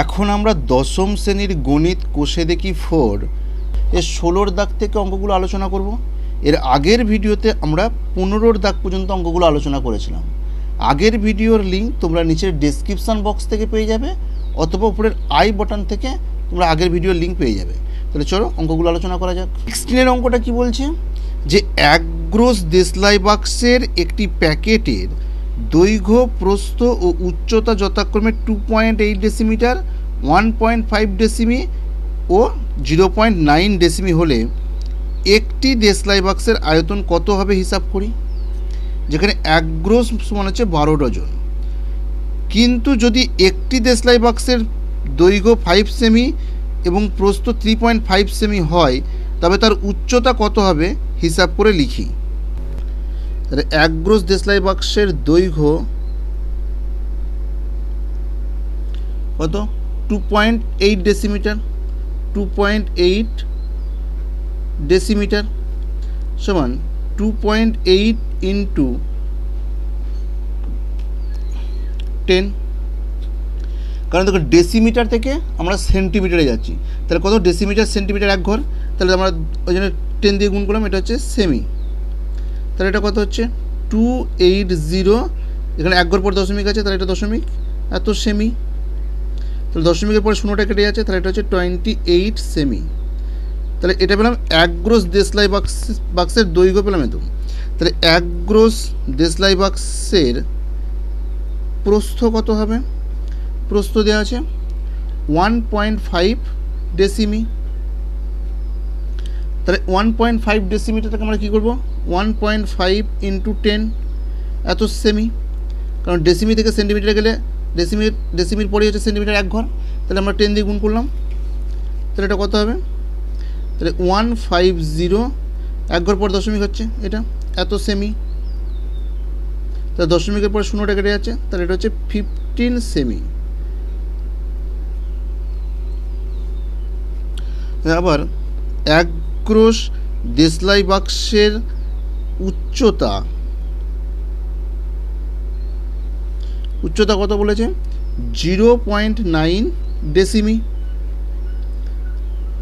এখন আমরা দশম শ্রেণীর গণিত কোষে দেখি 4 এর 16 দাগ থেকে অঙ্কগুলো আলোচনা করব। এর আগের ভিডিওতে আমরা 15 দাগ পর্যন্ত অঙ্কগুলো আলোচনা করেছিলাম। আগের ভিডিওর লিঙ্ক তোমরা নিচের ডেসক্রিপশন বক্স থেকে পেয়ে যাবে অথবা উপরের আই বাটন থেকে তোমরা আগের ভিডিওর লিঙ্ক পেয়ে যাবে। তাহলে চলো অঙ্কগুলো আলোচনা করা যাক। 16 অঙ্কটা কি বলছে যে এক গ্রোস দেশলাই বাক্সের একটি প্যাকেটের দৈর্ঘ্য, প্রস্থ ও উচ্চতা যথাক্রমে 2.8 ডেসিমিটার, 1.5 ডেসিমি ও 0.9 ডেসিমি হলে একটি দেশলাই বাক্সের আয়তন কত হবে হিসাব করি। যেখানে এক গ্রোস সমান হচ্ছে 12 ডজন, কিন্তু যদি একটি দেশলাই বাক্সের দৈর্ঘ্য 5 সেমি এবং প্রস্থ 3.5 সেমি হয় তবে তার উচ্চতা কত হবে হিসাব করে লিখি। তাহলে এক গ্রোস দেশলাই বাক্সের দৈর্ঘ্য কত? 2.8 ডেসিমিটার, 2.8 ডেসিমিটার সমান 2.8 ইন্টু 10। কারণ দেখো ডেসিমিটার থেকে আমরা সেন্টিমিটারে যাচ্ছি, তাহলে কত? ডেসিমিটার সেন্টিমিটার এক ঘর, তাহলে আমরা ওই জন্য 10 দিয়ে গুণ করলাম। এটা হচ্ছে সেমি, তাহলে এটা কত হচ্ছে? 280। এখানে এক ঘর পর দশমিক আছে, তাহলে এটা দশমিক, এত সেমি। তাহলে দশমিকের পরে শূন্যটা কেটে যাচ্ছে, তাহলে এটা হচ্ছে 28 সেমি। তাহলে এটা পেলাম এক গ্রোস দেশলাই বাক্সের দৈর্ঘ্য পেলাম এত। তাহলে এক গ্রোস দেশলাই বাক্সের প্রস্থ কত হবে? প্রস্থ দেওয়া আছে 1.5 ডেসিমি। তাহলে 1.5 ডেসিমিটারটাকে আমরা কী করবো? 1.5 ইন্টু 10, এত সেমি। কারণ ডেসিমি থেকে সেন্টিমিটারে গেলে ডেসিমির পরেই হচ্ছে সেন্টিমিটার এক ঘর, তাহলে আমরা 10 দিয়ে গুণ করলাম। তাহলে এটা কত হবে? তাহলে 150, এক ঘর পর দশমিক হচ্ছে এটা, এত সেমি। তাহলে দশমিকের পরে শূন্যটা কেটে যাচ্ছে, তাহলে এটা হচ্ছে 15 সেমি। আবার এক গ্রোস দেশলাই বাক্সের উচ্চতা কত বলেছে? 0.9 ডেসিমি।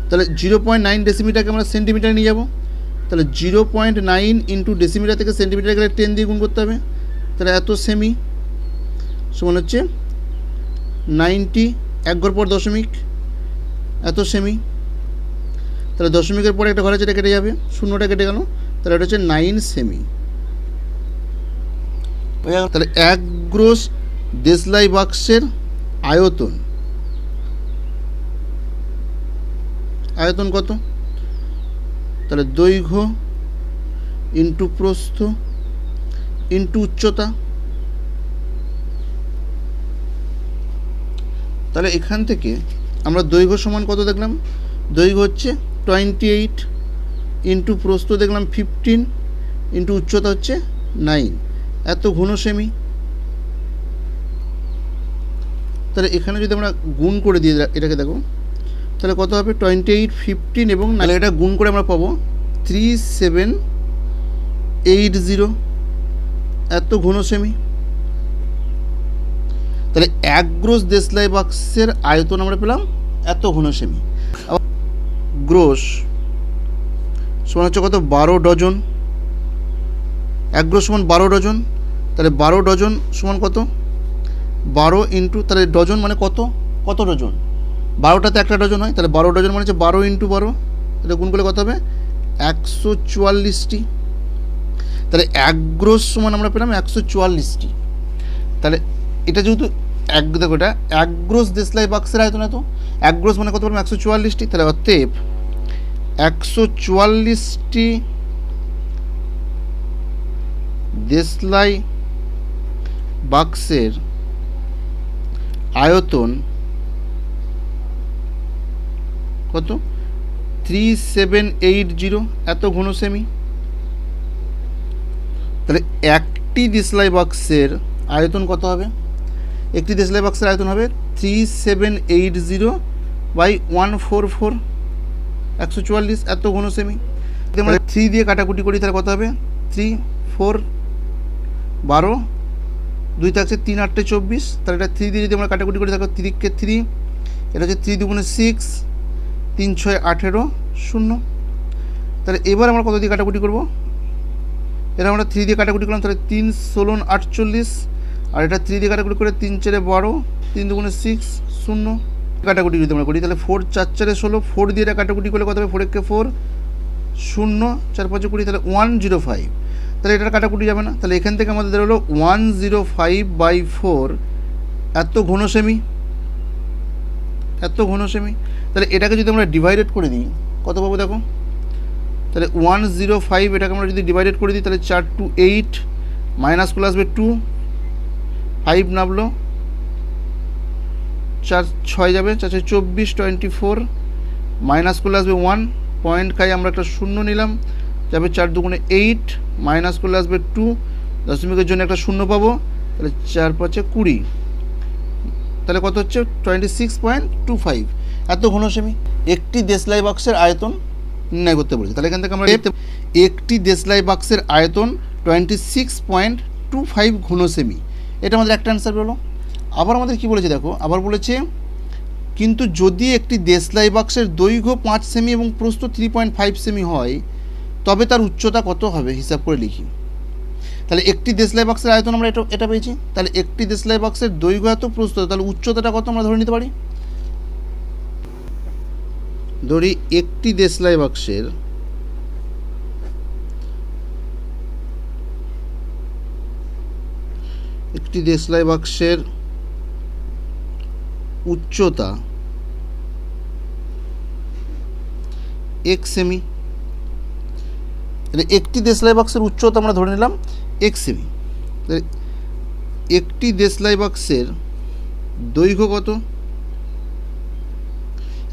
তাহলে 0.9 ডেসিমিটারকে আমরা সেন্টিমিটারে নিয়ে যাব। তাহলে 0.9 ইন্টু ডেসিমিটার থেকে সেন্টিমিটার গেলে 10 দিয়ে গুণ করতে হবে, তাহলে এত সেমি সমান হচ্ছে 90, এক ঘর পর দশমিক, এত সেমি। তাহলে দশমিকের পরে একটা ঘর আছে, এটা কেটে যাবে, শূন্যটা কেটে গেল, তাহলে এটা হচ্ছে 9 সেমি। তাহলে এক গ্রোস দেশলাই বাক্সের আয়তন কত? তাহলে দৈর্ঘ্য ইন্টু প্রস্থ ইন্টু উচ্চতা। তাহলে এখান থেকে আমরা দৈর্ঘ্য সমান কত দেখলাম? দৈর্ঘ্য হচ্ছে 28 ইন্টু প্রস্থ দেখলাম 15 ইন্টু উচ্চতা হচ্ছে 9, এত ঘন সেমি। তাহলে এখানে যদি আমরা গুণ করে দিয়ে এটাকে দেখো, তাহলে কত হবে? 28, 15 এবং 9, এটা গুণ করে আমরা পাবো 3780, এত ঘন সেমি। তাহলে এক গ্রোস দেশলাই বাক্সের আয়তন আমরা পেলাম এত ঘন সেমি। আবার গ্রোস সমান হচ্ছে কত? 12 ডজন। এক গ্রোস সমান 12 ডজন, তাহলে 12 ডজন সমান কত? 12 ইন্টু, তাহলে ডজন মানে কত ডজন? 12টাতে একটা ডজন হয়, তাহলে 12 ডজন মানে হচ্ছে 12 ইন্টু 12, এটা গুণ করলে কত হবে? 144টি। তাহলে এক গ্রোস সমান আমরা পেলাম 144টি। তাহলে এটা যেহেতু দেখো এটা এক গ্রোস দেশলাই বাক্সের আয়তন এত, এক গ্রোস মানে কত পেলাম? 144টি। তাহলে অতএব 144টি দেশলাই বাক্সের আয়তন কত? 3780, এত ঘন সেমি। তাহলে একটি দেশলাই বাক্সের আয়তন কত হবে? একটি দেশলাই বাক্সের আয়তন হবে 3780 বাই 144, 144, এত ঘন সেমি। যদি আমরা 3 দিয়ে কাটাকুটি করি তাহলে কত হবে? 3, 4, 12, 2 থাকছে 3 8 24, তাহলে এটা 3 দিয়ে যদি আমরা কাটাকুটি করি তাহলে 3 কে 3, এটা হচ্ছে 3 দুগুণে 6, 3 6 18 0। তাহলে এবার আমরা কত দিয়ে কাটাকুটি করব? এটা আমরা 3 দিয়ে কাটাকুটি করলাম, তাহলে 3 16 48, আর এটা 3 দিয়ে কাটাকুটি করে 3 4 12, 3 দুগুণে 6 0। কাটাকুটি যদি আমরা করি তাহলে 4 4 4 16, 4 দিয়ে এটা কাটাকুটি করলে কত হবে? 4 1 4 0, 4 5 20, তাহলে 105। তাহলে এটার কাটাকুটি যাবে না, তাহলে এখান থেকে আমাদের হলো 105/4 এত ঘন সেমি, এত ঘন সেমি। তাহলে এটাকে যদি আমরা ডিভাইডেড করে দিই কত পাবো দেখো? তাহলে 105 এটাকে আমরা যদি ডিভাইডেড করে দিই তাহলে 4 2 8, মাইনাস করে আসবে 2, 5 নামলো, 4 6 যাবে, 4 24 24, মাইনাস করলে আসবে 1, পয়েন্ট খাই আমরা একটা শূন্য নিলাম, যাবে 4 দুগুণে 8, মাইনাস করলে আসবে 2, দশমিকের জন্য একটা শূন্য পাবো, তাহলে 4 5 20, তাহলে কত হচ্ছে? 26.25 এত ঘন সেমি। একটি দেশলাই বাক্সের আয়তন নির্ণয় করতে বলেছে। তাহলে এখান থেকে আমরা একটি দেশলাই বাক্সের আয়তন 26.25 ঘন সেমি, এটা আমাদের একটা অ্যান্সার হলো। আবার আমাদের কি বলেছে দেখো, আবার বলেছে কিন্তু যদি একটি দেশলাই বাক্সের দৈর্ঘ্য 5 সেমি এবং প্রস্থ 3.5 সেমি হয় তবে তার উচ্চতা কত হবে হিসাব করে লিখি। তাহলে একটি দেশলাই বাক্সের আয়তন আমরা এটা পেয়েছি, তাহলে একটি দেশলাই বাক্সের দৈর্ঘ্য এত, প্রস্থ, তাহলে উচ্চতাটা কত আমরা ধরে নিতে পারি। ধরি একটি দেশলাই বাক্সের উচ্চতা x সেমি। তাহলে একটি দেশলাই বাক্সের উচ্চতা আমরা ধরে নিলাম x সেমি। একটি দেশলাই বাক্সের দৈর্ঘ্য কত?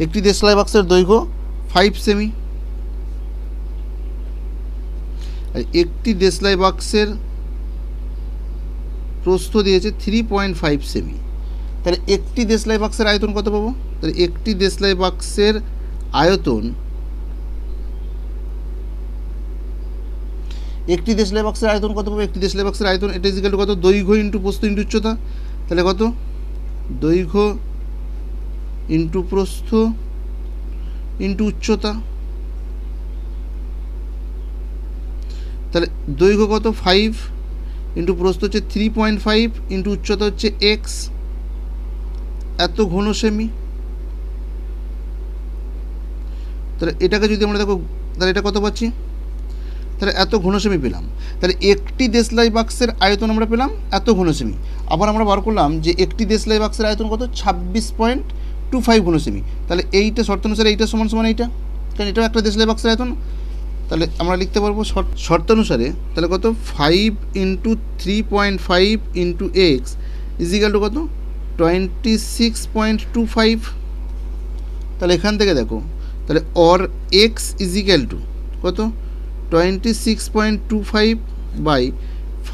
একটি দেশলাই বাক্সের দৈর্ঘ্য 5 সেমি। আর একটি দেশলাই বাক্সের প্রস্থ দিয়েছে 3.5 সেমি। তাহলে একটি দেশলাই বাক্সের আয়তন কত পাবো? তাহলে একটি দেশলাই বাক্সের আয়তন, একটি দেশলাই বাক্সের আয়তন কত পাবো? একটি দেশলাই বাক্সের আয়তন এটা ইজ ইকুয়াল টু কত? দৈর্ঘ্য ইন্টু প্রস্থ ইন্টু উচ্চতা। তাহলে কত? দৈর্ঘ্য ইন্টু প্রস্থ ইন্টু উচ্চতা। তাহলে দৈর্ঘ্য কত? 5, ইন্টু প্রস্থ হচ্ছে 3.5, ইন্টু উচ্চতা হচ্ছে x, এত ঘন সেমি। তাহলে এটাকে যদি আমরা দেখো তাহলে এটা কত পাচ্ছি? তাহলে এত ঘন সেমি পেলাম। তাহলে একটি দেশলাই বাক্সের আয়তন আমরা পেলাম এত ঘন সেমি। আবার আমরা বার করলাম যে একটি দেশলাই বাক্সের আয়তন কত? 26.25 ঘন সেমি। তাহলে এইটা শর্ত অনুসারে এইটা সমান সমান এইটা, কারণ এটাও একটা দেশলাই বাক্সের আয়তন। তাহলে আমরা লিখতে পারবো শর্ত অনুসারে তাহলে কত? 5 into 3.5 into x is equal two কত? 26.25। তাহলে এখান থেকে দেখো তাহলে or x is equal two কত? 26.25 বাই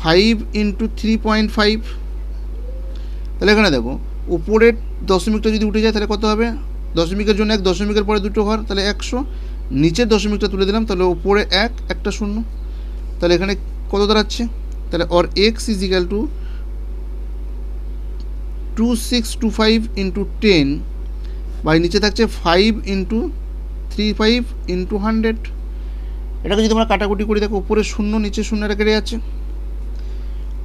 5 ইন্টু 3.5। তাহলে এখানে দেখো উপরের দশমিকটা যদি উঠে যায় তাহলে কত হবে? দশমিকের জন্য 1, দশমিকের পরে দুটো ঘর, তাহলে 100। নিচের দশমিকটা তুলে দিলাম, তাহলে উপরে 1, একটা 0। তাহলে এখানে কত দাঁড়াচ্ছে? তাহলে or x is equal to 2625 into 10 by নিচে থাকছে 5 ইন্টু 35 ইন্টু 100। এটাকে যদি আমরা কাটাকুটি করি দেখো উপরে 0 নিচে 0 এটা কেটে যাচ্ছে।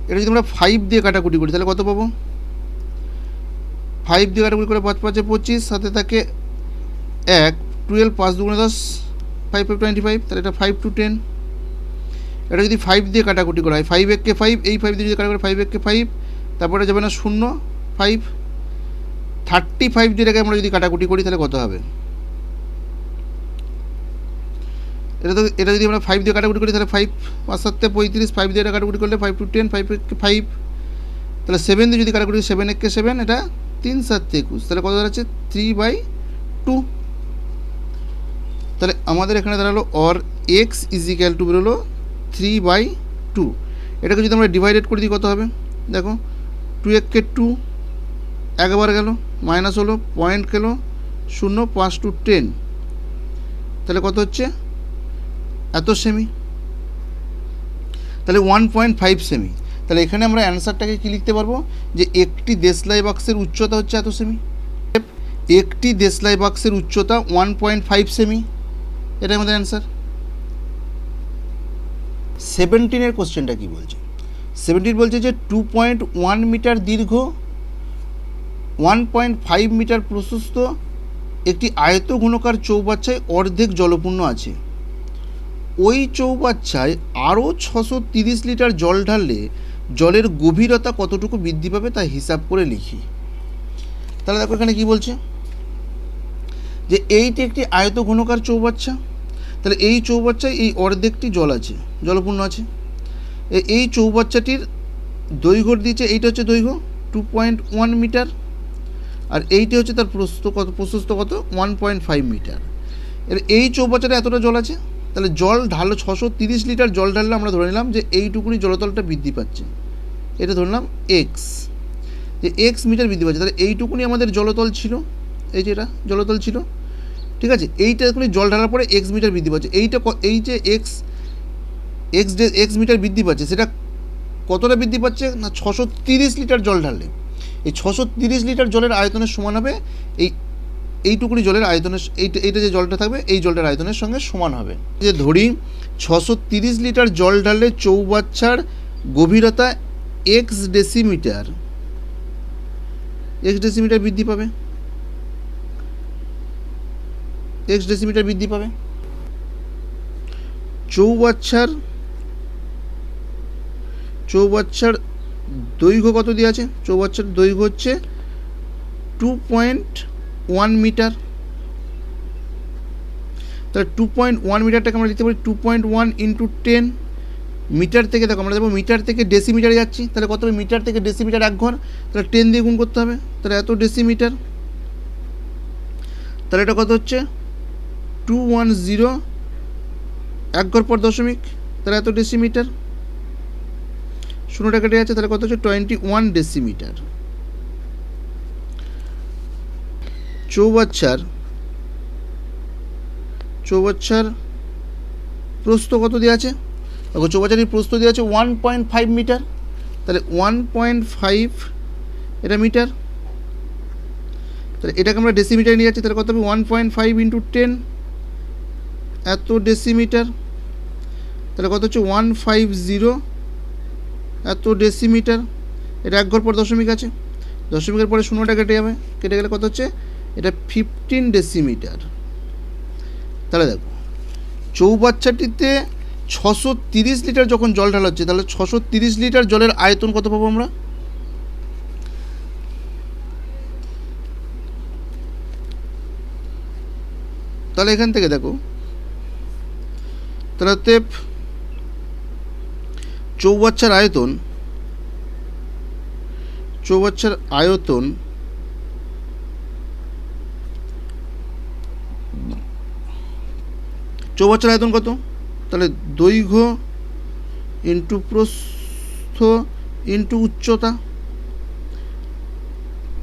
এটা যদি আমরা 5 দিয়ে কাটাকুটি করি তাহলে কত পাবো? 5 দিয়ে কাটাকুটি করে 5 5 25, সাথে থাকে 1, 12, 5 দুগুণে 10, 5 5 25, তাহলে এটা 5 to 10। এটা যদি 5 দিয়ে কাটাকুটি করা হয়, 5 1 কে 5, এই 5 দিয়ে যদি কাটাকুটি 5 1 কে 5, তারপরে যাবে না 0 5, 35 যেটাকে আমরা যদি কাটাকুটি করি তাহলে কত হবে? এটা যদি আমরা 5 দিয়ে কাটাকুটি করি তাহলে 5 5 7 35, 5 দিয়ে কাটাকুটি করলে 5 to 10, 5 1 কে 5, তাহলে 7 দিয়ে যদি কাটাকুটি 7 1 কে 7, এটা 3 7 21, তাহলে কত দাঁড়াচ্ছে? 3/2। তাহলে আমাদের এখানে দাঁড়ালো or x is equal two বেরোলো 3/2। এটাকে যদি আমরা ডিভাইডেড করে দিই কত হবে? দেখো 2 1 কে 2, একবার গেল, মাইনাস হলো, পয়েন্ট গেল 0, 5 to 10, তাহলে কত হচ্ছে? এত সেমি। তাহলে 1.5 সেমি। তাহলে এখানে আমরা অ্যান্সারটাকে কী লিখতে পারবো? যে একটি দেশলাই বাক্সের উচ্চতা হচ্ছে এত সেমি। একটি দেশলাই বাক্সের উচ্চতা 1.5 সেমি, এটাই আমাদের অ্যান্সার। 17 কোশ্চেনটা কি বলছে? 17 বলছে যে 2.1 মিটার দীর্ঘ, 1.5 মিটার প্রশস্ত একটি আয়তঘনকার চৌবাচ্চায় অর্ধেক জলপূর্ণ আছে। ওই চৌবাচ্চায় আরও 630 লিটার জল ঢাললে জলের গভীরতা কতটুকু বৃদ্ধি পাবে তা হিসাব করে লিখি। তাহলে দেখো এখানে কি বলছে, যে এইটি একটি আয়তঘনকার চৌবাচ্চা, তাহলে এই চৌবাচ্চায় এই অর্ধেকটি জল আছে, জলপূর্ণ আছে। এই চৌবাচ্চাটির দৈর্ঘ্য দিয়েছে, এইটা হচ্ছে দৈর্ঘ্য 2.1 মিটার, আর এইটি হচ্ছে তার প্রশস্ত কত 1.5 মিটার। এই চৌবাচ্চাটা এতটা জল আছে, তাহলে জল ঢালো 630 লিটার জল ঢাললে আমরা ধরে নিলাম যে এইটুকুনি জলতলটা বৃদ্ধি পাচ্ছে, এটা ধরলাম এক্স, যে এক্স মিটার বৃদ্ধি পাচ্ছে। তাহলে এইটুকুনি আমাদের জলতল ছিল, এই যে এটা জলতল ছিল, ঠিক আছে। এইটা এখনই জল ঢালার পরে এক্স মিটার বৃদ্ধি পাচ্ছে। এই যে এক্স মিটার বৃদ্ধি পাচ্ছে, সেটা কতটা বৃদ্ধি পাচ্ছে না 630 লিটার জল ঢাললে এই 630 লিটার জলের আয়তনের সমান হবে এইটুকুনি জলের আয়তনের, এইটা যে জলটা থাকবে এই জলটার আয়তনের সঙ্গে সমান হবে। যে ধরি 630 লিটার জল ঢাললে চৌবাচ্চার গভীরতা এক্স ডেসিমিটার বৃদ্ধি পাবে, এক্স ডেসিমিটার বৃদ্ধি পাবে। চৌবাচ্চার দৈর্ঘ্য কত দিয়ে আছে? চৌবাচ্চার দৈর্ঘ্য হচ্ছে 2.1 মিটার। তাহলে 2.1 মিটারটাকে আমরা লিখতে পারি 2.1 ইন্টু 10 মিটার থেকে, দেখো আমরা দেখবো মিটার থেকে ডেসিমিটারে যাচ্ছি, তাহলে কত হবে? মিটার থেকে ডেসিমিটার এক ঘর, তাহলে 10 দিয়ে গুণ করতে হবে, তাহলে এত ডেসিমিটার। তাহলে এটা কত হচ্ছে 210, এক ঘর পর দশমিক, তাহলে এত ডেসিমিটার। শূন্যটা কেটে যাচ্ছে, তাহলে কত হচ্ছে 21 ডেসিমিটার। চৌবাচ্চার প্রস্থ কত দেওয়া আছে? দেখো চৌবাচ্চাটির প্রস্থ দেওয়া আছে 1.5 মিটার, তাহলে 1.5 এটা মিটার, তাহলে এটাকে আমরা ডেসিমিটারে নিয়ে যাচ্ছি, তাহলে কত হবে 1.5 ইন্টু 10 এত ডেসিমিটার, তাহলে কত হচ্ছে 150 এত ডেসিমিটার। এটা এক ঘর পর দশমিক আছে, দশমিকের পরে শূন্যটা কেটে যাবে, কেটে গেলে কত হচ্ছে? এটা 15 ডেসিমিটার। তাহলে দেখো চৌবাচ্চাটিতে 630 লিটার যখন জল ঢালা হচ্ছে, তাহলে 630 লিটার জলের আয়তন কত পাবো আমরা? তাহলে এখান থেকে দেখো, তাহলে চৌবাচ্চার আয়তন কত? তাহলে দৈর্ঘ্য ইন্টু প্রস্থ ইন্টু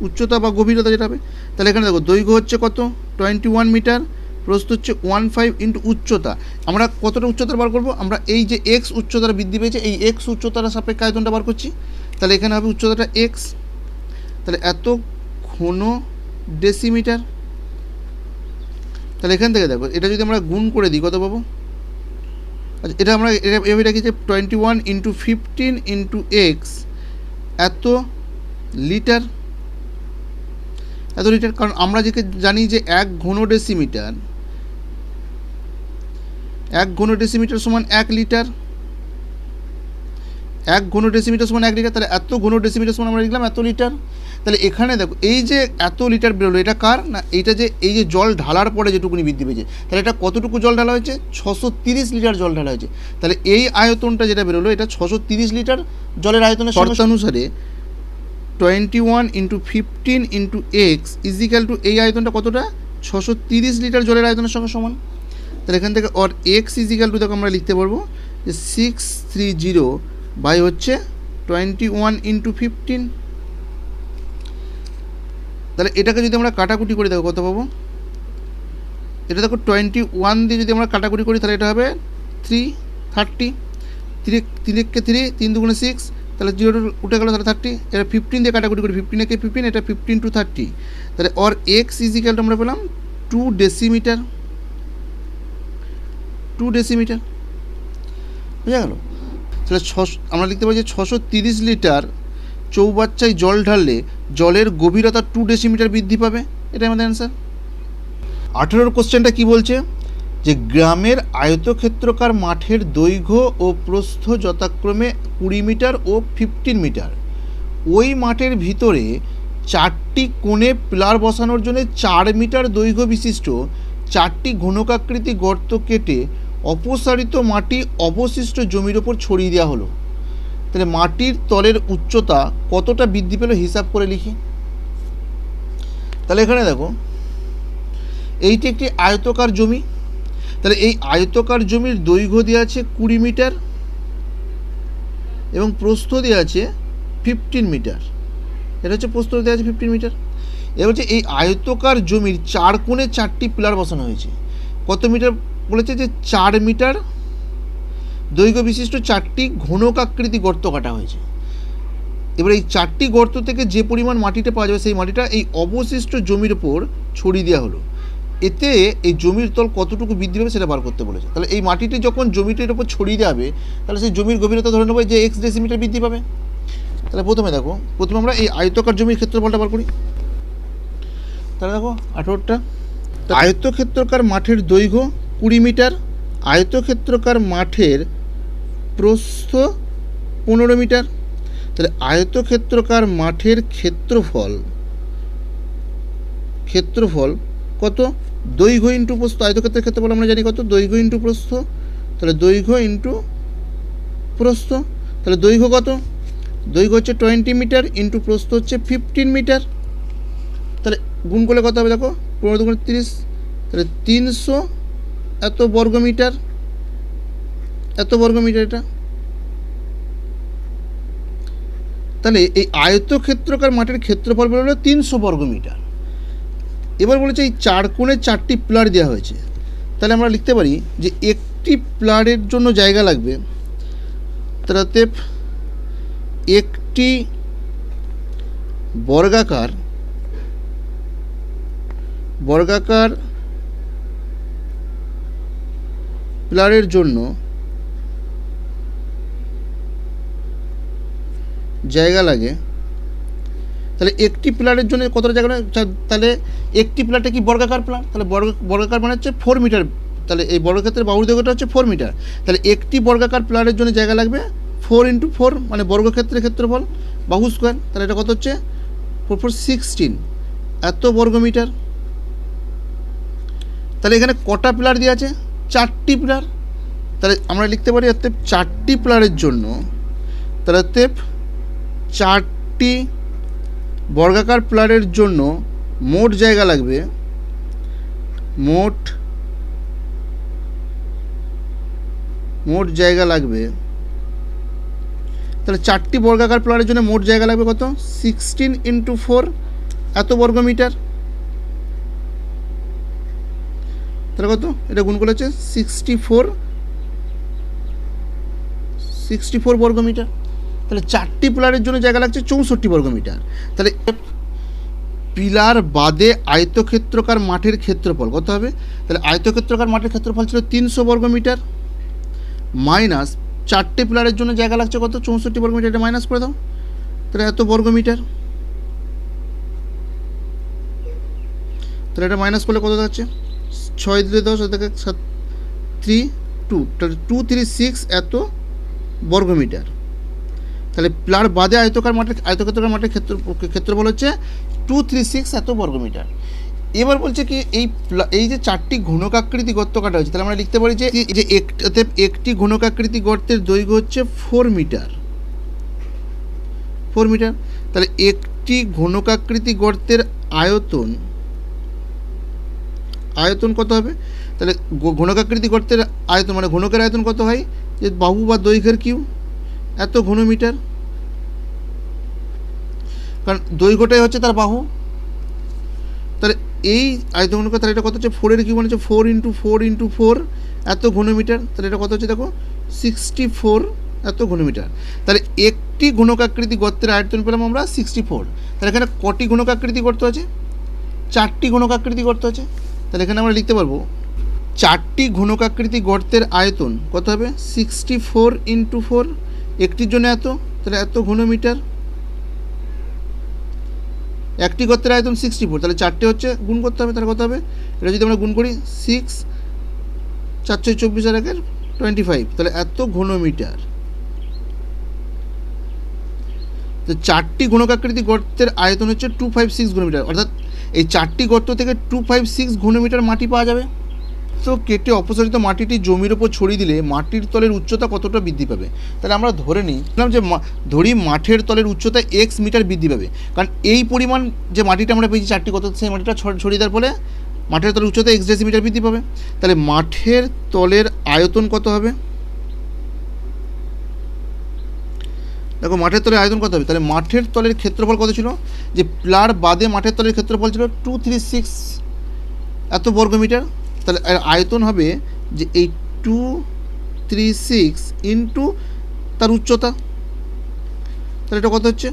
উচ্চতা বা গভীরতা যেটা হবে। তাহলে এখানে দেখো দৈর্ঘ্য হচ্ছে কত 21 মিটার, প্রস্থ হচ্ছে 15 ইন্টু উচ্চতা। আমরা কতটা উচ্চতা বার করবো? আমরা এই যে এক্স উচ্চতাটা বৃদ্ধি পেয়েছে, এই এক্স উচ্চতার সাপেক্ষে আয়তনটা বার করছি, তাহলে এখানে হবে উচ্চতাটা এক্স, তাহলে এত ঘন ডেসিমিটার। তাহলে এখান থেকে দেখো এটা যদি আমরা গুণ করে দিই কত পাবো? আচ্ছা এটা আমরা এভাবে রাখি যে 21 ইন্টু 15 ইন্টু এক্স এত লিটার, কারণ আমরা যেকে জানি যে এক ঘন ডেসিমিটার সমান 1 লিটার, এক ঘন ডেসিমিটার সমান 1 লিটার, তাহলে এত ঘন ডেসিমিটার সমান আমরা লিখলাম এত লিটার। তাহলে এখানে দেখো এই যে এত লিটার বেরোলো, এটা কার না? এইটা যে এই যে জল ঢালার পরে যেটুকুনি বৃদ্ধি পেয়েছে, তাহলে এটা কতটুকু জল ঢালা হয়েছে? 630 লিটার জল ঢালা হয়েছে। তাহলে এই আয়তনটা যেটা বেরোলো, এটা 630 লিটার জলের আয়তনের শর্তানুসারে 21 into 15 into x is equal to এই আয়তনটা কতটা? 630 লিটার জলের আয়তনের সঙ্গে সমান। তাহলে এখান থেকে অর এক্স ইজিক্যাল টু দেখো আমরা লিখতে পারবো যে 630 বাই হচ্ছে 21 ইন্টু 15। তাহলে এটাকে যদি আমরা কাটাকুটি করি দেখো কত পাবো? এটা দেখো 21 দিয়ে যদি আমরা কাটাকুটি করি তাহলে এটা হবে 330, 3 3 3 2 6, তাহলে 0 উঠে গেল, তাহলে 30, এটা 15 দিয়ে কাটাকুটি করি, 15 একে 15, এটা 15 × 30, তাহলে অর এক্স ইজিক্যাল আমরা পেলাম 2 ডেসিমিটার, 2 ডেসিমিটার, বুঝা গেল। তাহলে আমরা লিখতে পারি যে 630 লিটার চৌবাচ্চায় জল ঢাললে জলের গভীরতা 2 ডেসিমিটার বৃদ্ধি পাবে, এটাই আমাদের অ্যান্সার। 18 কোশ্চেনটা কি বলছে, যে গ্রামের আয়তক্ষেত্রকার মাঠের দৈর্ঘ্য ও প্রস্থ যথাক্রমে 20 মিটার ও 15 মিটার, ওই মাঠের ভিতরে 4টি কোণে পিলার বসানোর জন্য 4 মিটার দৈর্ঘ্য বিশিষ্ট 4টি ঘনকাকৃতি গর্ত কেটে অপসারিত মাটি অবশিষ্ট জমির ওপর ছড়িয়ে দেওয়া হলো। তাহলে মাটির তলের উচ্চতা কতটা বৃদ্ধি পেল হিসাব করে লিখি। তাহলে এখানে দেখো, এইটি একটি আয়তকার জমি, তাহলে এই আয়তকার জমির দৈর্ঘ্য দেওয়া আছে 20 মিটার এবং প্রস্থ দেওয়া আছে 15 মিটার, এটা হচ্ছে প্রস্থ দেওয়া আছে 15 মিটার। এবার হচ্ছে এই আয়তকার জমির 4 কোণে 4টি পিলার বসানো হয়েছে, কত মিটার বলেছে, যে 4 মিটার দৈর্ঘ্য বিশিষ্ট 4টি ঘনকাকৃতি গর্ত কাটা হয়েছে। এবার এই 4টি গর্ত থেকে যে পরিমাণ মাটিটা পাওয়া যাবে সেই মাটিটা এই অবশিষ্ট জমির ওপর ছড়িয়ে দেওয়া হলো। এতে এই জমির তল কতটুকু বৃদ্ধি পাবে সেটা বার করতে বলেছে। তাহলে এই মাটিটি যখন জমিটির ওপর ছড়িয়ে দেওয়া হবে, তাহলে সেই জমির গভীরতা ধরে নেবো যে x ডেসিমিটার বৃদ্ধি পাবে। তাহলে প্রথমে আমরা এই আয়তকার জমির ক্ষেত্রফলটা বার করি। তাহলে দেখো 18টা, আয়তক্ষেত্রকার মাঠের দৈর্ঘ্য 20 মিটার, আয়তক্ষেত্রকার মাঠের প্রস্থ 15 মিটার, তাহলে আয়তক্ষেত্রকার মাঠের ক্ষেত্রফল কত, দৈর্ঘ্য ইন্টু প্রস্থ, আয়তক্ষেত্রের ক্ষেত্রফল আমরা জানি কত, দৈর্ঘ্য ইন্টু প্রস্থ, তাহলে দৈর্ঘ্য ইন্টু প্রস্থ, তাহলে দৈর্ঘ্য কত, দৈর্ঘ্য হচ্ছে 20 মিটার ইন্টু প্রস্থ হচ্ছে 15 মিটার, তাহলে গুণ করলে কত হবে দেখো, 15 × 30, তাহলে 300 এত বর্গ মিটার, এটা। তাহলে এই আয়তক্ষেত্রকার মাঠের ক্ষেত্রফল হলো 300 বর্গ মিটার। এবার বলেছে এই 4 কোণে 4টি পিলার দেওয়া হয়েছে, তাহলে আমরা লিখতে পারি যে একটি পিলারের জন্য জায়গা লাগবে, তাহলে একটি বর্গাকার পিলারের জন্য জায়গা লাগে, তাহলে একটি পিলারের জন্য কতটা জায়গা, তাহলে একটি পিলারটা কি বর্গাকার পিলার, তাহলে বর্গাকার মানে হচ্ছে 4 মিটার, তাহলে এই বর্গক্ষেত্রের বাহুর দৈর্ঘ্যটা হচ্ছে 4 মিটার, তাহলে একটি বর্গাকার পিলারের জন্য জায়গা লাগবে 4 × 4 মানে বর্গক্ষেত্রের ক্ষেত্রফল বাহু স্কোয়ার, তাহলে এটা কত হচ্ছে 4 × 4 16 এত বর্গ মিটার। তাহলে এখানে কটা পিলার দেওয়া আছে, 4টি পিলার, তাহলে আমরা লিখতে পারি অতএব 4টি পিলারের জন্য, তাহলে অতএব 4টি বর্গাকার পিলারের জন্য মোট জায়গা লাগবে, তাহলে 4টি বর্গাকার পিলারের জন্য মোট জায়গা লাগবে কত, 16 × 4 এত বর্গ মিটার, তাহলে কত, এটা গুণ করেছে 64 বর্গ মিটার, তাহলে 4টি পিলারের জন্য জায়গা লাগছে 64 বর্গ মিটার। তাহলে পিলার বাদে আয়তক্ষেত্রকার মাঠের ক্ষেত্রফল কত হবে, তাহলে আয়তক্ষেত্রকার মাঠের ক্ষেত্রফল ছিল 300 বর্গ মিটার মাইনাস 4টে পিলারের জন্য জায়গা লাগছে কত, 64 বর্গ মিটার, এটা মাইনাস করে দাও, তাহলে এত বর্গ মিটার, তাহলে এটা মাইনাস করলে কত যাচ্ছে, 6 দিলে 10, 3 2, তাহলে 236 এত বর্গ মিটার। তাহলে পিলার বাদে আয়তক্ষেত্রকার মাঠের ক্ষেত্রফল হচ্ছে 236 এত বর্গ মিটার। এবার বলছে কি এই যে 4টি ঘনকাকৃতি গর্ত কাটা হয়েছে, তাহলে আমরা লিখতে পারি যে একটি ঘনকাকৃতি গর্তের দৈর্ঘ্য হচ্ছে 4 মিটার, তাহলে একটি ঘনকাকৃতি গর্তের আয়তন কত হবে, তাহলে ঘনকাকৃতি গর্তের আয়তন মানে ঘনকের আয়তন কত হয়, যে বাহু বা দৈর্ঘ্যের কিউ এত ঘনমিটার, কারণ দৈর্ঘ্যটাই হচ্ছে তার বাহু, তাহলে এই আয়তন তাহলে এটা কত হচ্ছে 4 এর কিউ মানে হচ্ছে 4 × 4 × 4 এত ঘনমিটার, তাহলে এটা কত হচ্ছে দেখো 64 এত ঘনমিটার। তাহলে একটি ঘনকাকৃতি গর্তের আয়তন পেলাম আমরা 64। তাহলে এখানে কটি ঘনকাকৃতি গর্ত আছে? 4টি ঘনকাকৃতি গর্ত আছে। তাহলে এখানে আমরা লিখতে পারবো 4টি ঘনকাকৃতি গর্তের আয়তন কত হবে? 64 × 4, একটির জন্য এত, তাহলে এত ঘনমিটার। একটি গর্তের আয়তন 64, তাহলে 4টে হচ্ছে গুণ করতে হবে, তাহলে কত হবে? এটা যদি আমরা গুণ করি 6 4 6 24 আর 1 25, তাহলে এত ঘনমিটার। তো 4টি ঘনকাকৃতি গর্তের আয়তন হচ্ছে 256 ঘনমিটার, অর্থাৎ এই 4টি গর্ত থেকে 256 ঘনমিটার মাটি পাওয়া যাবে। তো কেটে অপসারিত মাটিটি জমির ওপর ছড়িয়ে দিলে মাটির তলের উচ্চতা কতটা বৃদ্ধি পাবে? তাহলে আমরা ধরে নিলাম যে ধরি মাঠের তলের উচ্চতা x মিটার বৃদ্ধি পাবে, কারণ এই পরিমাণ যে মাটিটা আমরা পেয়েছি 4টি গর্ত, সেই মাটিটা ছড়িয়ে দেওয়ার ফলে মাঠের তলের উচ্চতা x ডেসিমিটার বৃদ্ধি পাবে। তাহলে মাঠের তলের আয়তন কত হবে? দেখো মাঠের তলের আয়তন কত হবে? তাহলে মাঠের তলের ক্ষেত্রফল কত ছিল? যে প্লার বাদে মাঠের তলের ক্ষেত্রফল ছিল 236 এত বর্গমিটার। তাহলে আয়তন হবে যে এই 236 ইন্টু তার উচ্চতা, তাহলে এটা কত হচ্ছে?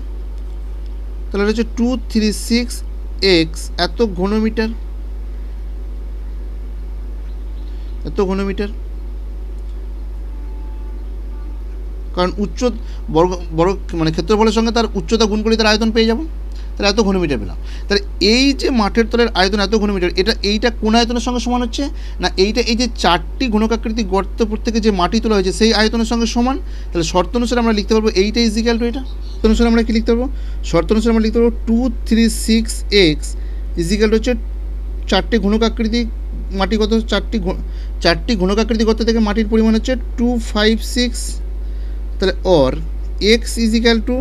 তাহলে এটা হচ্ছে 236x এত ঘনমিটার, এত ঘনমিটার। কারণ বড় মানে ক্ষেত্রফলের সঙ্গে তার উচ্চতা গুণ করে তার আয়তন পেয়ে যাব, তাহলে এত ঘনমিটার পেলাম। তাহলে এই যে মাঠের তলের আয়তন এত ঘনমিটার, এইটা কোন আয়তনের সঙ্গে সমান হচ্ছে না? এইটা এই যে 4টি ঘনকাকৃতি গর্ত থেকে যে মাটি তোলা হয়েছে সেই আয়তনের সঙ্গে সমান। তাহলে শর্ত অনুসারে আমরা লিখতে পারবো এইটা ইজিক্যাল টু এটা। শর্ত অনুসারে আমরা কি লিখতে পারবো? শর্ত অনুসারে আমরা লিখতে পারবো 236x ইজিক্যাল টু হচ্ছে 4টি ঘনকাকৃতি মাটি কত? 4টি ঘনকাকৃতি গর্ত থেকে মাটির পরিমাণ হচ্ছে 256, তাহলে or x is equal to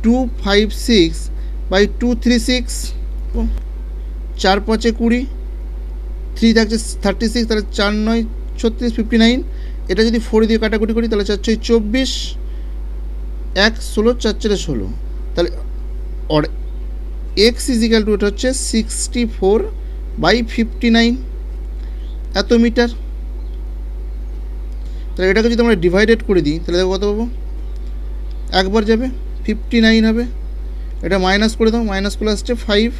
256 by 236, 4 5 20, 3 থাকছে 36, তাহলে 4 9 36 59। এটা যদি 4 দিয়ে কাটাকুটি করি তাহলে 4 6 24, 1 16 4 4 16, তাহলে অর x ইজিক্যাল টু এটা হচ্ছে 64 বাই 59 এত মিটার। তাহলে এটাকে যদি আমরা ডিভাইডেড করে দিই তাহলে দেখো কত পাবো? একবার যাবে 59 হবে, এটা মাইনাস করে দাও, মাইনাস করে আসছে 5,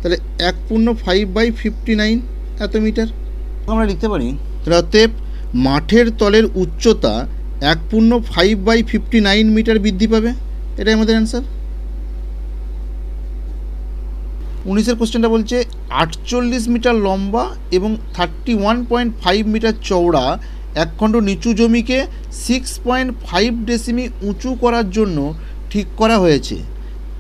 তাহলে 1.5/59 এত মিটার আমরা লিখতে পারি। তাহলে অতএব মাঠের তলের উচ্চতা 1.5/59 মিটার বৃদ্ধি পাবে, এটাই আমাদের অ্যান্সার। 19-এর কোশ্চেনটা বলছে 48 মিটার লম্বা এবং 31.5 মিটার চওড়া একখণ্ড নিচু জমিকে 6.5 ডেসিমি উঁচু করার জন্য ঠিক করা হয়েছে।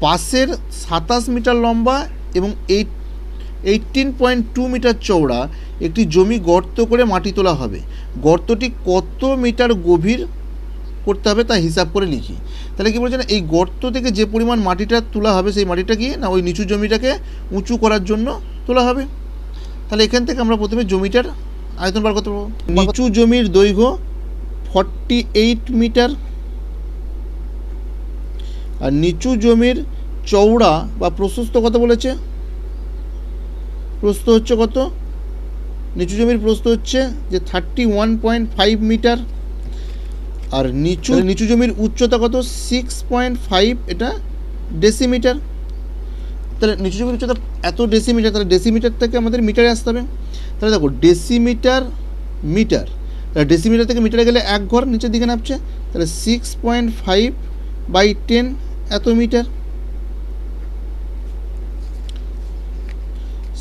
পাশের 27 মিটার লম্বা এবং 18.2 মিটার চওড়া একটি জমি গর্ত করে মাটি তোলা হবে। গর্তটি কত মিটার গভীর করতে হবে তা হিসাব করে লিখি। তাহলে কী বলছে না, এই গর্ত থেকে যে পরিমাণ মাটিটা তোলা হবে সেই মাটিটা কি না ওই নিচু জমিটাকে উঁচু করার জন্য তোলা হবে। তাহলে এখান থেকে আমরা প্রথমে জমিটার আয়তন বার করতে পারবো। নিচু জমির দৈর্ঘ্য 48 মিটার আর নিচু জমির চওড়া বা প্রশস্ত কত বলেছে? প্রস্থ হচ্ছে কত? নিচু জমির প্রস্থ হচ্ছে যে 31.5 মিটার আর নিচু জমির উচ্চতা কত? 6.5 এটা ডেসিমিটার। তাহলে নিচু জমির উচ্চতা এত ডেসিমিটার, তাহলে ডেসিমিটার থেকে আমাদের মিটারে আসতে হবে। তাহলে দেখো ডেসিমিটার মিটার, তাহলে ডেসিমিটার থেকে মিটারে গেলে 1 ঘর নিচের দিকে নামছে, তাহলে 6.5/10 এত মিটার।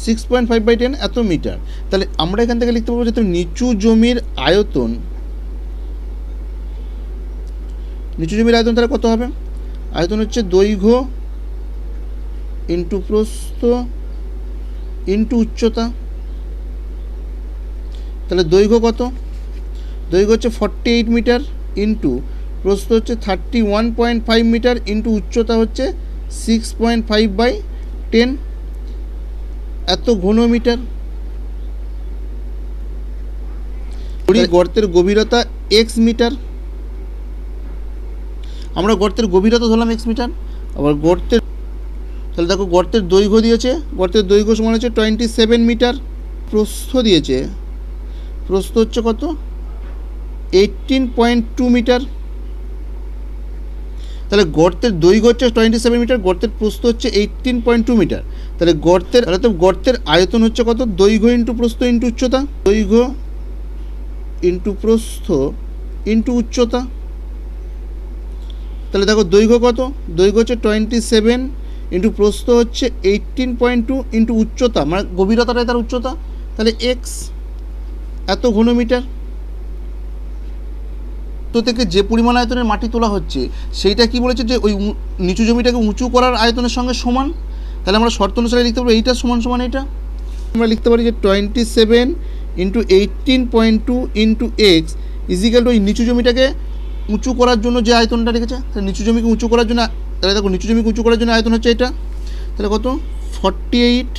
6.5/10 এত মিটার। তাহলে আমরা এখান থেকে লিখতে পারবো যে নিচু জমির আয়তন, নিচু জমির আয়তন তাহলে কত হবে? আয়তন হচ্ছে দৈর্ঘ্য ইন্টু প্রস্থ ইন্টু উচ্চতা। তাহলে দৈর্ঘ্য কত? দৈর্ঘ্য হচ্ছে 48 মিটার ইন্টু প্রস্থ হচ্ছে 31.5 মিটার ইন্টু উচ্চতা হচ্ছে 6.5/10 এত ঘনমিটার। গর্তের গভীরতা x মিটার, আমরা গর্তের গভীরতা ধরলাম x মিটার। আবার গর্তের, তাহলে দেখো গর্তের দৈর্ঘ্য দিয়েছে, গর্তের দৈর্ঘ্য সমান হচ্ছে 27 মিটার। প্রস্থ দিয়েছে, প্রস্থ হচ্ছে কত? 18.2 মিটার। তাহলে গর্তের দৈর্ঘ্য হচ্ছে 27 মিটার, গর্তের প্রস্থ হচ্ছে 18.2 মিটার। তাহলে গর্তের আয়তন হচ্ছে কত? দৈর্ঘ্য ইন্টু প্রস্থ ইন্টু উচ্চতা, দৈর্ঘ্য ইন্টু প্রস্থ ইন্টু উচ্চতা। তাহলে দেখো দৈর্ঘ্য কত? দৈর্ঘ্য হচ্ছে 27 ইন্টু প্রস্থ হচ্ছে 18.2 ইন্টু উচ্চতা, মানে গভীরতাটাই তার উচ্চতা, তাহলে এক্স এত ঘনমিটার। তো থেকে যে পরিমাণ আয়তনের মাটি তোলা হচ্ছে সেইটা কি বলেছে, যে ওই নিচু জমিটাকে উঁচু করার আয়তনের সঙ্গে সমান। তাহলে আমরা শর্ত অনুসারে লিখতে পারবো এইটা সমান সমান এইটা। আমরা লিখতে পারি যে 27 into 18.2 into x is equal to ওই নিচু জমিটাকে উঁচু করার জন্য যে আয়তনটা রেখেছে, তাহলে নিচু জমিকে উঁচু করার জন্য, তাহলে দেখো নিচু জমিকে উঁচু করার জন্য আয়তন হচ্ছে এটা। তাহলে কত? 48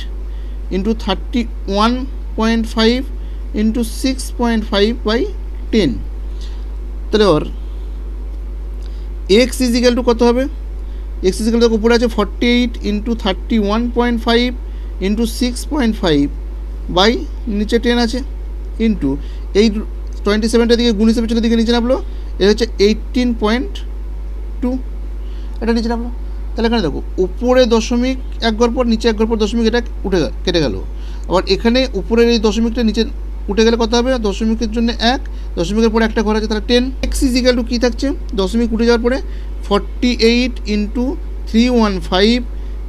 ইন্টু 31.5 ইন্টু 6.5/10। তাহলে ওর এক্স ইজিক্যাল টু কত হবে? এক্স ইজিক্যাল টু উপরে আছে 48 ইন্টু 31.5 ইন্টু 6.5 বাই নিচে 10 আছে ইন্টু এই 27টার দিকে গুণ হিসেবে চলে দিকে নিচে নামলো, এটা হচ্ছে 18.2, এটা নিচে নামলো। তাহলে এখানে দেখো উপরে দশমিক এক ঘর পর নিচে এক ঘর পর দশমিক, এটা কেটে গেল। আবার এখানে উপরের এই দশমিকটা নিচে উঠে গেলে কত হবে? দশমিকের জন্য 1, দশমিকের পরে একটা ঘর আছে, তাহলে 10। এক্স ইজিক্যাল টু কী থাকছে? দশমিক উঠে যাওয়ার পরে 48 into 315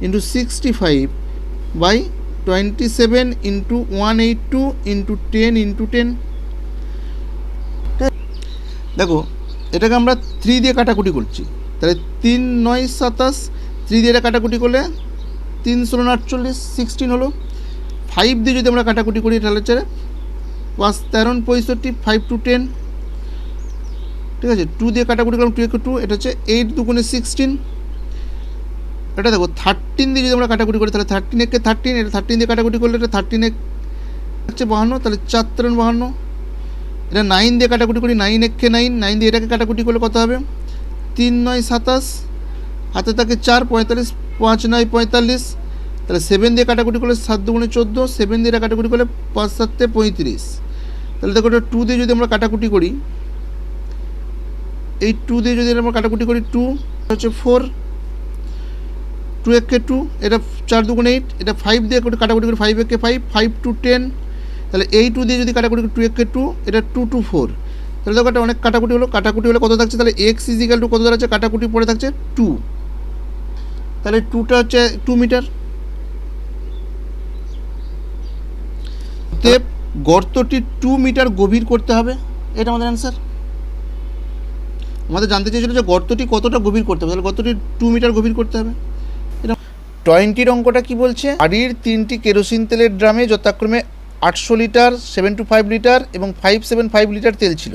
into 65 by 27 into 182 into 10 into 10। দেখো এটাকে আমরা 3 দিয়ে কাটাকুটি করছি, তাহলে 3 9 27, 3 দিয়ে এটা কাটাকুটি করলে 3 16 48, 16 হলো। 5 দিয়ে যদি আমরা কাটাকুটি করি তাহলে হচ্ছে 5 13 65, 5 to 10, ঠিক আছে। 2 দিয়ে কাটাকুটি করলাম, 2 2, এটা হচ্ছে 8 2 16। এটা দেখো 13 দিয়ে যদি আমরা কাটাকুটি করি তাহলে 13 একে 13, এটা 13 দিয়ে কাটাকুটি করলে এটা 13 এক হচ্ছে 52, তাহলে 4 13 52। এটা 9 দিয়ে কাটাকুটি করি, 9 একে 9, 9 দিয়ে এটাকে কাটাকুটি করলে কত হবে? 3 9 27, হাতে থাকে 4 45, 5 9 45, তাহলে 7 দিয়ে কাটাকুটি করলে 7 2 14, 7 দিয়ে এটা কাটাকুটি করলে 5 7 35। তাহলে দেখো এটা 2 দিয়ে যদি আমরা কাটাকুটি করি, এই 2 দিয়ে যদি আমরা কাটাকুটি করি 2 হচ্ছে 4, 2 একে 2, এটা 4 2 8, এটা 5 দিয়ে কাটাকুটি করি, 5 একে 5, 5 to 10, তাহলে এই 2 দিয়ে যদি কাটাকুটি করি 2 একে 2, এটা 2 to 4। তাহলে দেখো এটা অনেক কাটাকুটি হলো, কাটাকুটি হলে কত থাকছে? তাহলে এক্স ইজিক্যাল টু কত দাঁড়াচ্ছে? কাটাকুটি পরে থাকছে 2, তাহলে 2টা হচ্ছে 2 মিটার। গর্তটি 2 মিটার গভীর করতে হবে, এটা আমাদের অ্যান্সার। আমাদের জানতে চেয়েছিল যে গর্তটি কতটা গভীর করতে হবে, তাহলে গর্তটি 2 মিটার গভীর করতে হবে। এটা 20 অঙ্কটা কি বলছে? বাড়ির 3টি কেরোসিন তেলের ড্রামে যথাক্রমে 800 লিটার, 725 লিটার এবং 575 লিটার তেল ছিল।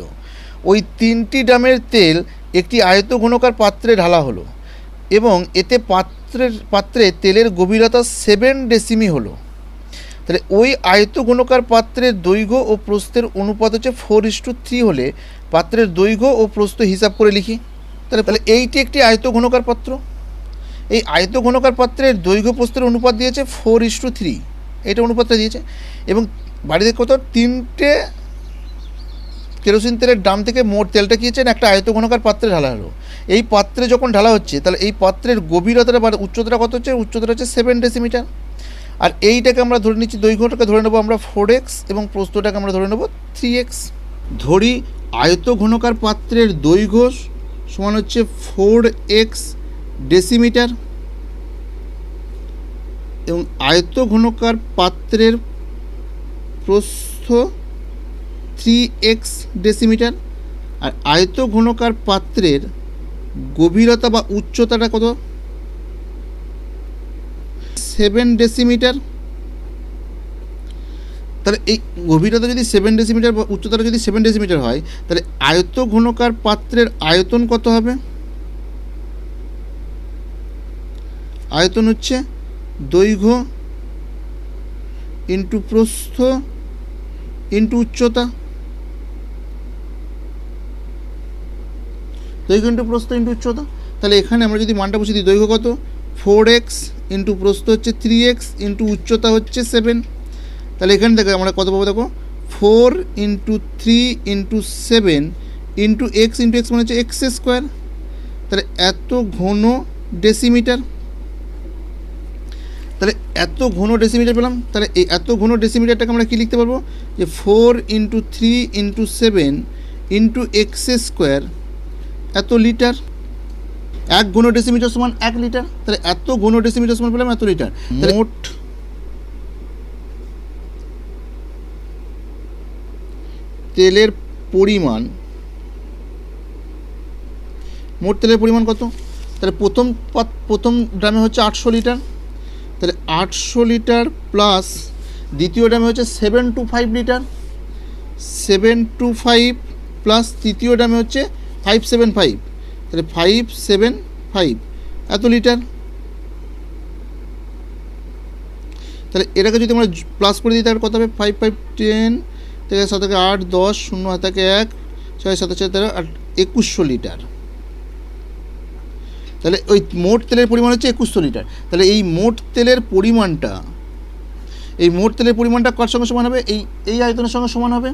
ওই 3টি ড্রামের তেল একটি আয়ত ঘনকার পাত্রে ঢালা হলো এবং এতে পাত্রে তেলের গভীরতা 7 ডেসিমি হলো। তাহলে ওই আয়ত ঘনকার পাত্রের দৈর্ঘ্য ও প্রস্থের অনুপাত হচ্ছে 4:3 হলে পাত্রের দৈর্ঘ্য ও প্রস্থ হিসাব করে লিখি। তাহলে এইটি একটি আয়ত ঘনকার পাত্র, এই আয়ত ঘনকার পাত্রের দৈর্ঘ্য প্রস্থের অনুপাত দিয়েছে 4:3, এটা অনুপাতটা দিয়েছে। এবং বাড়িতে কত? 3টে কেরোসিন তেলের ড্রাম থেকে মোট তেলটা কী হচ্ছে? একটা আয়ত ঘনকার পাত্রে ঢালা হলো। এই পাত্রে যখন ঢালা হচ্ছে তাহলে এই পাত্রের গভীরতাটা বা উচ্চতাটা কত হচ্ছে? উচ্চতাটা হচ্ছে 7 ডেসিমিটার। আর এইটাকে আমরা ধরে নিচ্ছি, দৈর্ঘ্যটাকে ধরে নেবো আমরা 4x এবং প্রস্থটাকে আমরা ধরে নেবো 3x। ধরি আয়ত ঘনকার পাত্রের দৈর্ঘ্য সমান হচ্ছে 4x ডেসিমিটার এবং আয়ত ঘনকার পাত্রের প্রস্থ 3x ডেসিমিটার, আর আয়ত ঘনকার পাত্রের গভীরতা বা উচ্চতাটা কত? 7 ডেসিমিটার। তাহলে এই গভীরতা যদি 7 ডেসিমিটার বা উচ্চতাটা যদি 7 ডেসিমিটার হয়, তাহলে আয়ত ঘনকার পাত্রের আয়তন কত হবে? আয়তন হচ্ছে দৈর্ঘ্য ইন্টু প্রস্থ ইন্টু উচ্চতা, দৈর্ঘ্য ইন্টু প্রস্থ ইন্টু উচ্চতা। তাহলে এখানে আমরা যদি মানটা বসিয়ে দিই, দৈর্ঘ্য কত? 4x ইন্টু প্রস্থ হচ্ছে 3x ইন্টু উচ্চতা হচ্ছে 7। তাহলে এখানে দেখো আমরা কত পাবো? দেখো 4 ইন্টু 3 ইন্টু 7 ইন্টু এক্স মানে হচ্ছে x² তাহলে এত ঘন ডেসিমিটার, তাহলে এত ঘন ডেসিমিটার পেলাম। তাহলে এই এত ঘন ডেসিমিটারটাকে আমরা কী লিখতে পারবো, যে 4 × 3 × 7 × x² এত লিটার। 1 ঘন ডেসিমিটার সমান 1 লিটার। তাহলে এত ঘন ডেসিমিটার সমান পেলাম এত লিটার। তাহলে মোট তেলের পরিমাণ, মোট তেলের পরিমাণ কত? তাহলে প্রথম ড্রামে হচ্ছে 800 লিটার। তাহলে 800 লিটার প্লাস দ্বিতীয় ড্রামে হচ্ছে 725 লিটার, 725 প্লাস তৃতীয় ড্রামে হচ্ছে 575, তাহলে 575 এত লিটার। তাহলে এটাকে যদি আমরা প্লাস করে দিই তাহলে কত হবে? 5 5 10 থেকে 7 থেকে 8 10 0 থেকে 1 6 7 4 13 8 2100 লিটার। তাহলে ওই মোট তেলের পরিমাণ হচ্ছে 2100 লিটার। তাহলে এই মোট তেলের পরিমাণটা কার সঙ্গে সমান হবে? এই আয়তনের সঙ্গে সমান হবে।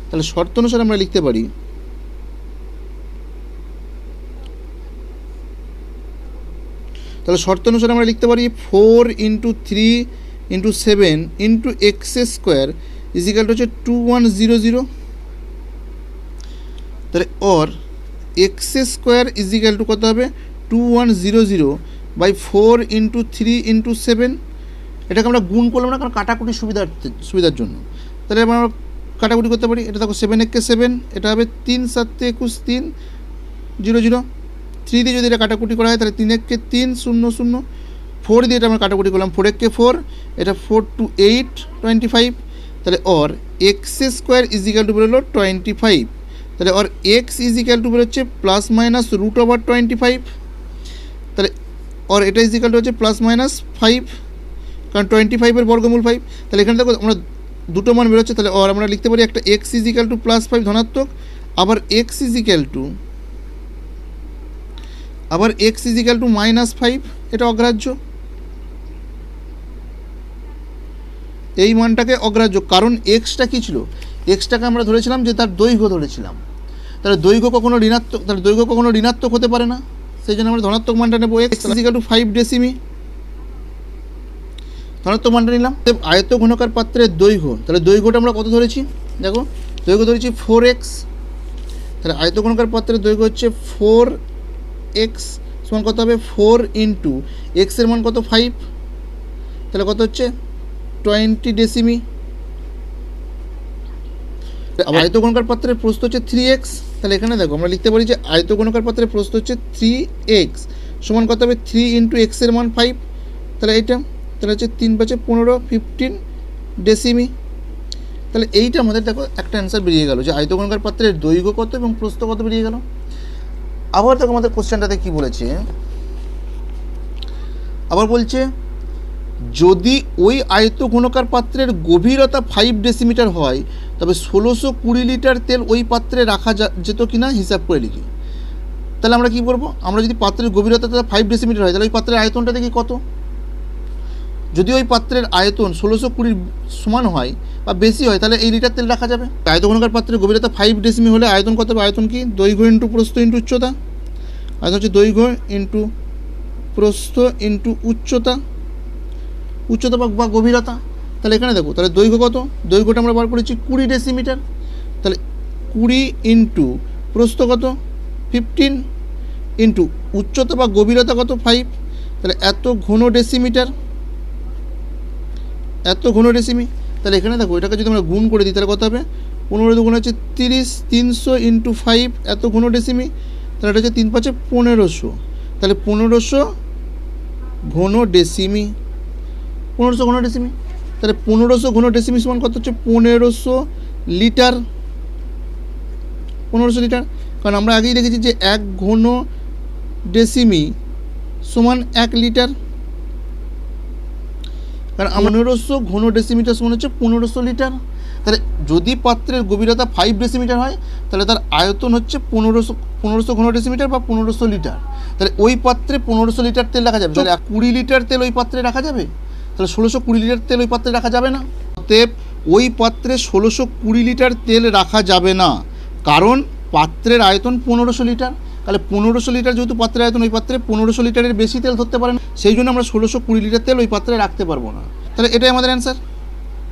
তাহলে শর্ত অনুসারে আমরা লিখতে পারি, তাহলে শর্ত অনুসারে আমরা লিখতে পারি 4 × 3 × 7 × x² হচ্ছে 2100। তাহলে অর x² কত হবে? 2100 বাই 4 × 3 × 7। এটাকে আমরা গুণ করলাম না, কারণ কাটাকুটির সুবিধার জন্য। তাহলে আমরা কাটাকুটি করতে পারি। এটা দেখো 7 1 7, এটা হবে 3 7 21 3 0 0। 3 দিয়ে যদি এটা কাটাকুটি করা হয় তাহলে 3 1 3 0 0। 4 দিয়ে এটা আমরা কাটাকুটি করলাম, 4 1 4, এটা 4 2 8 25। তাহলে অর x² বেরোলো 25। তাহলে অর x বেরোচ্ছে প্লাস মাইনাস √/25। তাহলে অর এটা হচ্ছে প্লাস মাইনাস 5, কারণ 25-এর বর্গমূল 5। তাহলে এখানে দেখো আমরা দুটো মান বেরোচ্ছে। তাহলে অর আমরা লিখতে পারি একটা x +5 ধনাত্মক, আবার x -5, এটা অগ্রাহ্য। এই মানটাকে অগ্রাহ্য, কারণ এক্সটা কী ছিল? এক্সটাকে আমরা ধরেছিলাম যে তার দৈর্ঘ্য ধরেছিলাম। তাহলে দৈর্ঘ্য কখনো ঋণাত্মক হতে পারে না, সেই জন্য আমরা ধনাত্মক মানটা নেব। x = 5 ডেসিমি, ধনাত্মক মানটা নিলাম। আয়ত ঘনকার পাত্রের দৈর্ঘ্য, তাহলে দৈর্ঘ্যটা আমরা কত ধরেছি? দেখো দৈর্ঘ্য ধরেছি 4x। তাহলে আয়ত ঘনকার পাত্রের দৈর্ঘ্য হচ্ছে 4x সমান কত হবে? 4 × x এর মান কত? 5, তাহলে কত হচ্ছে? 20 ডেসিমি। আয়তঘনকার পাত্রের প্রস্থ হচ্ছে 3x। তাহলে এখানে দেখো আমরা লিখতে পারি যে আয়তঘনকার পাত্রের প্রস্থ হচ্ছে 3x সমান কত হবে? 3 × x এর মান 5, তাহলে এইটা, তাহলে হচ্ছে 3 5 15 15 ডেসিমি। তাহলে এইটা আমাদের দেখো একটা অ্যান্সার বেরিয়ে গেল যে আয়তঘনকার পাত্রের দৈর্ঘ্য কত এবং প্রস্থ কত বেরিয়ে গেল। আবার দেখো আমাদের কোশ্চেনটাতে কী বলেছে, আবার বলছে যদি ওই আয়তঘনকার পাত্রের গভীরতা 5 ডেসিমিটার হয় তবে 1620 লিটার তেল ওই পাত্রে রাখা যেত কিনা হিসাব করে লিখি। তাহলে আমরা কী করবো? আমরা যদি পাত্রের গভীরতা 5 ডেসিমিটার হয় তাহলে ওই পাত্রের আয়তনটা দেখি কত। যদি ওই পাত্রের আয়তন 1620 সমান হয় বা বেশি হয় তাহলে এই লিটার তেল রাখা যাবে। আয়তঘনকার পাত্রের গভীরতা 5 ডেসিমি হলে আয়তন কত হবে? আয়তন কি? দৈর্ঘ্য × প্রস্থ × উচ্চতা। আয়তন হচ্ছে দৈর্ঘ্য × প্রস্থ × উচ্চতা বা গভীরতা। তাহলে এখানে দেখো, তাহলে দৈর্ঘ্য কত? দৈর্ঘ্যটা আমরা বার করেছি 20 ডেসিমিটার। তাহলে 20 × প্রস্থ কত? 15 × উচ্চতা বা গভীরতা কত? 5। তাহলে এত ঘন ডেসিমিটার, এত ঘন ডেসিমি। তাহলে এখানে দেখো এটাকে যদি আমরা গুণ করে দিই তাহলে কত হবে? 15 গুণ হচ্ছে 30, 300 × 5 এত ঘন ডেসিমি। তাহলে এটা হচ্ছে 3 5 1500। তাহলে 1500 ঘন ডেসিমি, 1500 ঘন ডেসিমি। তাহলে 1500 ঘন ডেসিমি সমান কত হচ্ছে? 1500 লিটার, 1500 লিটার। কারণ আমরা আগেই দেখেছি যে 1 ঘন ডেসিমি সমান 1 লিটার। কারণ 1500 ঘন ডেসিমিটার সমান হচ্ছে 1500 লিটার। তাহলে যদি পাত্রের গভীরতা 5 ডেসিমিটার হয় তাহলে তার আয়তন হচ্ছে 1500 ঘন ডেসিমিটার বা 1500 লিটার। তাহলে ওই পাত্রে 1500 লিটার তেল রাখা যাবে। তাহলে 20 লিটার তেল ওই পাত্রে রাখা যাবে? তাহলে 1620 লিটার তেল ওই পাত্রে রাখা যাবে না। অতএব ওই পাত্রে 1620 লিটার তেল রাখা যাবে না, কারণ পাত্রের আয়তন 1500 লিটার। তাহলে 1500 লিটার যেহেতু পাত্রের আয়তন, ওই পাত্রে 1500 লিটারের বেশি তেল ধরতে পারেন, সেই জন্য আমরা 1620 লিটার তেল ওই পাত্রে রাখতে পারবো না। তাহলে এটাই আমাদের অ্যান্সার।